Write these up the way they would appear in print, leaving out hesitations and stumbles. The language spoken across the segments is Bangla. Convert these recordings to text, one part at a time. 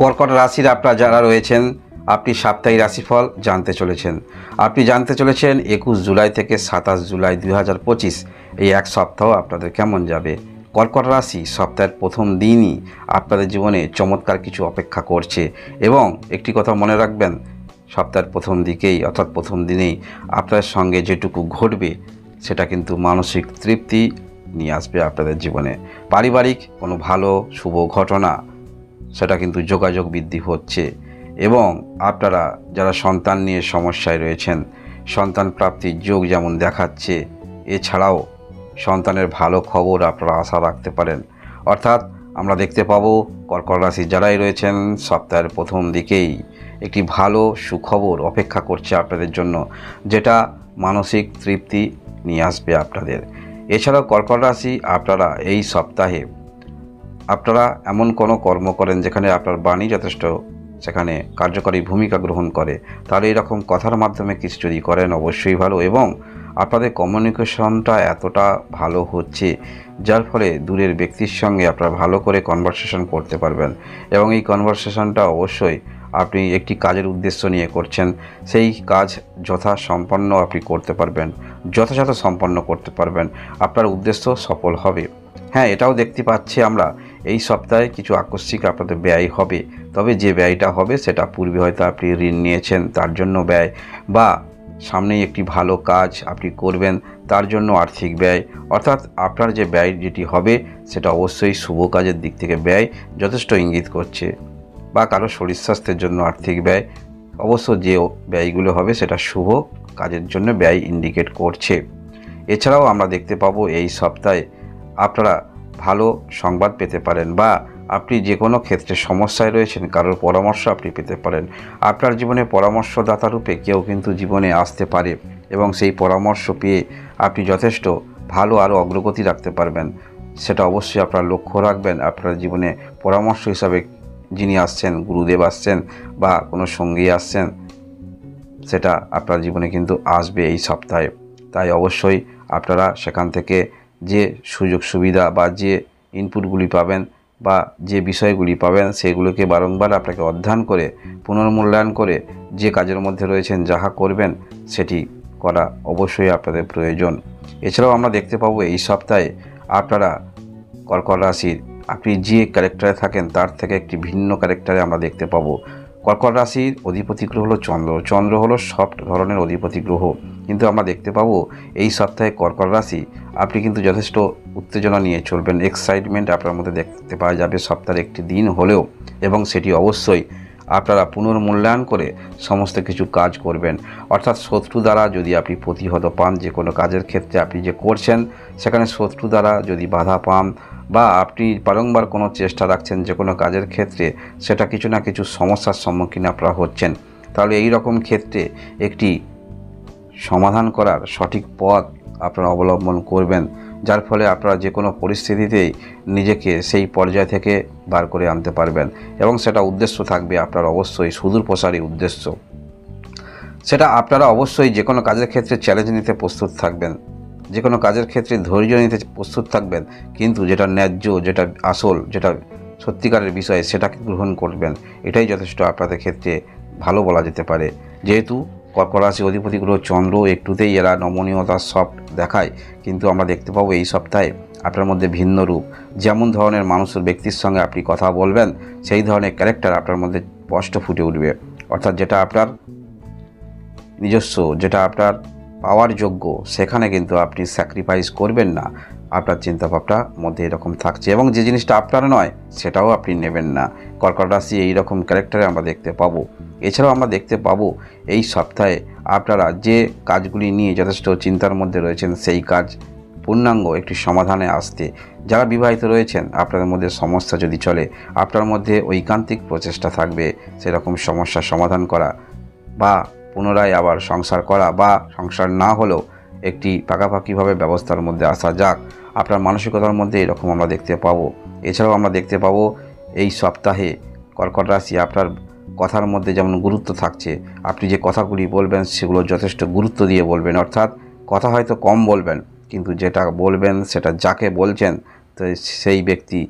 কর্কট রাশির আপনারা যারা রয়েছেন, আপনি সাপ্তাহিক রাশিফল জানতে চলেছেন। আপনি জানতে চলেছেন 21 জুলাই থেকে 27 জুলাই 2025 এই এক সপ্তাহ আপনাদের কেমন যাবে। কর্কট রাশি সপ্তাহের প্রথম দিনই আপনাদের জীবনে চমৎকার কিছু অপেক্ষা করছে এবং একটি কথা মনে রাখবেন, সপ্তাহের প্রথম দিকেই অর্থাৎ প্রথম দিনেই আপনার সঙ্গে যেটুকু ঘটবে সেটা কিন্তু মানসিক তৃপ্তি নিয়ে আসবে আপনাদের জীবনে। পারিবারিক কোনো ভালো শুভ ঘটনা সেটা কিন্তু যোগাযোগ বৃদ্ধি হচ্ছে এবং আপনারা যারা সন্তান নিয়ে সমস্যায় রয়েছেন, সন্তান প্রাপ্তির যোগ যেমন দেখাচ্ছে, এছাড়াও সন্তানের ভালো খবর আপনারা আশা রাখতে পারেন। অর্থাৎ আমরা দেখতে পাবো কর্কট রাশি যারাই রয়েছেন সপ্তাহের প্রথম দিকেই একটি ভালো সুখবর অপেক্ষা করছে আপনাদের জন্য, যেটা মানসিক তৃপ্তি নিয়ে আসবে আপনাদের। এছাড়াও কর্কট রাশি আপনারা এই সপ্তাহে আপনারা এমন কোনো কর্ম করেন যেখানে আপনার বাণী যথেষ্ট সেখানে কার্যকরী ভূমিকা গ্রহণ করে, তাহলে এরকম কথার মাধ্যমে কিছু যদি করেন অবশ্যই ভালো। এবং আপনাদের কমিউনিকেশনটা এতটা ভালো হচ্ছে যার ফলে দূরের ব্যক্তির সঙ্গে আপনারা ভালো করে কনভারসেশন করতে পারবেন এবং এই কনভারসেশনটা অবশ্যই আপনি একটি কাজের উদ্দেশ্য নিয়ে করছেন, সেই কাজ যথাসম্পন্ন আপনি করতে পারবেন, যথাযথ সম্পন্ন করতে পারবেন, আপনার উদ্দেশ্য সফল হবে। হ্যাঁ, এটাও দেখতে পাচ্ছি আমরা এই সপ্তাহে কিছু আকস্মিক আপনাদের ব্যয় হবে, তবে যে ব্যয়টা হবে সেটা পূর্বে হয়তো আপনি ঋণ নিয়েছেন তার জন্য ব্যয়, বা সামনেই একটি ভালো কাজ আপনি করবেন তার জন্য আর্থিক ব্যয়। অর্থাৎ আপনার যে ব্যয় যেটি হবে সেটা অবশ্যই শুভ কাজের দিক থেকে ব্যয় যথেষ্ট ইঙ্গিত করছে, বা কারো শরীর স্বাস্থ্যের জন্য আর্থিক ব্যয়। অবশ্য যে ব্যয়গুলো হবে সেটা শুভ কাজের জন্য ব্যয় ইন্ডিকেট করছে। এছাড়াও আমরা দেখতে পাবো এই সপ্তাহে আপনারা ভালো সংবাদ পেতে পারেন, বা আপনি যে কোনো ক্ষেত্রে সমস্যায় রয়েছেন কারোর পরামর্শ আপনি পেতে পারেন। আপনার জীবনে পরামর্শদাতা রূপে কেউ কিন্তু জীবনে আসতে পারে এবং সেই পরামর্শ পেয়ে আপনি যথেষ্ট ভালো আরও অগ্রগতি রাখতে পারবেন। সেটা অবশ্যই আপনার লক্ষ্য রাখবেন। আপনার জীবনে পরামর্শ হিসাবে যিনি আসছেন, গুরুদেব আসছেন বা কোনো সঙ্গী আসছেন, সেটা আপনার জীবনে কিন্তু আসবে এই সপ্তাহে। তাই অবশ্যই আপনারা সেখান থেকে যে সুযোগ সুবিধা বা যে ইনপুটগুলি পাবেন বা যে বিষয়গুলি পাবেন সেগুলোকে বারংবার আপনাকে অধ্যয়ন করে পুনর্মূল্যায়ন করে যে কাজের মধ্যে রয়েছেন যাহা করবেন সেটি করা অবশ্যই আপনাদের প্রয়োজন। এছাড়াও আমরা দেখতে পাবো এই সপ্তাহে আপনারা কর্কট রাশির আপনি যে ক্যারেক্টারে থাকেন তার থেকে একটি ভিন্ন ক্যারেক্টারে আমরা দেখতে পাবো। কর্কট রাশির অধিপতি গ্রহ হলো চন্দ্র। চন্দ্র হলো সব ধরনের অধিপতি গ্রহ, কিন্তু আমরা দেখতে পাবো এই সপ্তাহে কর্কট রাশি আপনি কিন্তু যথেষ্ট উত্তেজনা নিয়ে চলবেন, এক্সাইটমেন্ট আপনার মধ্যে দেখতে পাওয়া যাবে সপ্তাহের একটি দিন হলেও, এবং সেটি অবশ্যই আপনারা পুনর্মূল্যায়ন করে সমস্ত কিছু কাজ করবেন। অর্থাৎ শত্রু দ্বারা যদি আপনি প্রতিহত পান, যে কোনো কাজের ক্ষেত্রে আপনি যে করছেন সেখানে শত্রু দ্বারা যদি বাধা পান, বা আপনি বারংবার কোনো চেষ্টা রাখছেন যে কোনো কাজের ক্ষেত্রে সেটা কিছু না কিছু সমস্যার সম্মুখীন আপনারা হচ্ছেন, তাহলে এই রকম ক্ষেত্রে একটি সমাধান করার সঠিক পথ আপনারা অবলম্বন করবেন, যার ফলে আপনারা যে কোনো পরিস্থিতিতেই নিজেকে সেই পর্যায় থেকে বার করে আনতে পারবেন এবং সেটা উদ্দেশ্য থাকবে আপনার অবশ্যই সুদূর প্রসারী উদ্দেশ্য। সেটা আপনারা অবশ্যই যে কোনো কাজের ক্ষেত্রে চ্যালেঞ্জ নিতে প্রস্তুত থাকবেন, যে কোনো কাজের ক্ষেত্রে ধৈর্য নিতে প্রস্তুত থাকবেন, কিন্তু যেটা ন্যায্য, যেটা আসল, যেটা সত্যিকারের বিষয় সেটাকে গ্রহণ করবেন। এটাই যথেষ্ট আপনাদের ক্ষেত্রে ভালো বলা যেতে পারে। যেহেতু কর্কট রাশি অধিপতি গ্রহ চন্দ্র, একটুতেই এরা নমনীয়তা সফট দেখায়, কিন্তু আমরা দেখতে পাবো এই সপ্তাহে আপনার মধ্যে ভিন্ন রূপ। যেমন ধরনের মানুষের ব্যক্তির সঙ্গে আপনি কথা বলবেন সেই ধরনের ক্যারেক্টার আপনার মধ্যে স্পষ্ট ফুটে উঠবে। অর্থাৎ যেটা আপনার নিজস্ব, যেটা আপনার পাওয়ার যোগ্য, সেখানে কিন্তু আপনি স্যাক্রিফাইস করবেন না। আপনার চিন্তাভাবনার মধ্যে এরকম থাকছে, এবং যে জিনিসটা আপনার নয় সেটাও আপনি নেবেন না। কর্কট রাশি এইরকম ক্যারেক্টারে আমরা দেখতে পাবো। এছাড়াও আমরা দেখতে পাবো এই সপ্তাহে আপনারা যে কাজগুলি নিয়ে যথেষ্ট চিন্তার মধ্যে রয়েছেন সেই কাজ পূর্ণাঙ্গ একটি সমাধানে আসতে। যারা বিবাহিত রয়েছেন আপনাদের মধ্যে সমস্যা যদি চলে, আপনার মধ্যে ঐকান্তিক প্রচেষ্টা থাকবে সেরকম সমস্যার সমাধান করা, বা পুনরায় আবার সংসার করা, বা সংসার না হলেও একটি পাকাপাকিভাবে ব্যবস্থার মধ্যে আসা যাক, আপনার মানসিকতার মধ্যে এরকম আমরা দেখতে পাবো। এছাড়াও আমরা দেখতে পাবো এই সপ্তাহে কর্কট রাশি আপনার কথার মধ্যে যেমন গুরুত্ব থাকছে, আপনি যে কথাগুলি বলবেন সেগুলো যথেষ্ট গুরুত্ব দিয়ে বলবেন। অর্থাৎ কথা হয়তো কম বলবেন, কিন্তু যেটা বলবেন সেটা যাকে বলছেন তো সেই ব্যক্তি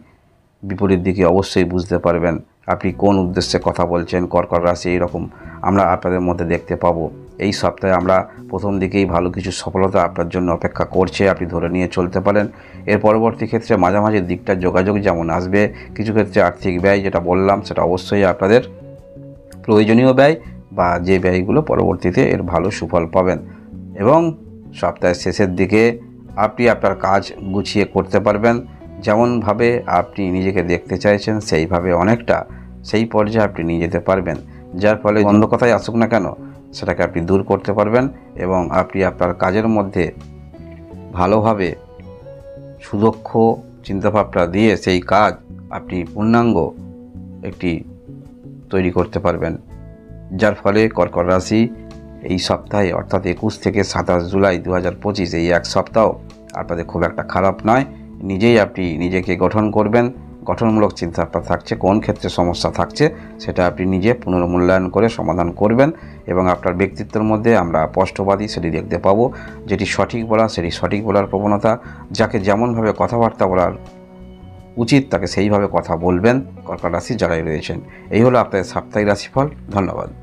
বিপরীত দিকে অবশ্যই বুঝতে পারবেন আপনি কোন উদ্দেশ্যে কথা বলছেন। কর্কট রাশি এইরকম আমরা আপনাদের মধ্যে দেখতে পাবো। এই সপ্তাহে আমরা প্রথম দিকেই ভালো কিছু সফলতা আপনার জন্য অপেক্ষা করছে, আপনি ধরে নিয়ে চলতে পারেন। এর পরবর্তী ক্ষেত্রে মাঝামাঝি দিকটা যোগাযোগ যেমন আসবে, কিছু ক্ষেত্রে আর্থিক ব্যয় যেটা বললাম সেটা অবশ্যই আপনাদের প্রয়োজনীয় ব্যয় বা যে ব্যয়গুলো পরবর্তীতে এর ভালো সুফল পাবেন। এবং সপ্তাহের শেষের দিকে আপনি আপনার কাজ গুছিয়ে করতে পারবেন। যেমনভাবে আপনি নিজেকে দেখতে চাইছেন সেইভাবে অনেকটা সেই পর্যায়ে আপনি নিয়ে যেতে পারবেন, যার ফলে অন্য কথাই আসুক না কেন সেটাকে আপনি দূর করতে পারবেন এবং আপনি আপনার কাজের মধ্যে ভালোভাবে সুদক্ষ চিন্তাভাবনা দিয়ে সেই কাজ আপনি পূর্ণাঙ্গ একটি তৈরি করতে পারবেন, যার ফলে কর্কট রাশি এই সপ্তাহে অর্থাৎ 21 থেকে 27 জুলাই 2025 এই এক সপ্তাহ আপনাদের খুব একটা খারাপ নয়। নিজেই আপনি নিজেকে গঠন করবেন, গঠনমূলক চিন্তাভাবনা থাকছে, কোন ক্ষেত্রে সমস্যা থাকছে সেটা আপনি নিজে পুনর্মূল্যায়ন করে সমাধান করবেন এবং আপনার ব্যক্তিত্বের মধ্যে আমরা স্পষ্টবাদী সেটি দেখতে পাবো। যেটি সঠিক বলা সেটি সঠিক বলার প্রবণতা, যাকে যেমনভাবে কথাবার্তা বলার উচিত তাকে সেইভাবে কথা বলবেন কর্কট রাশি যারাই রয়েছেন। এই হলো আপনাদের সাপ্তাহিক রাশিফল। ধন্যবাদ।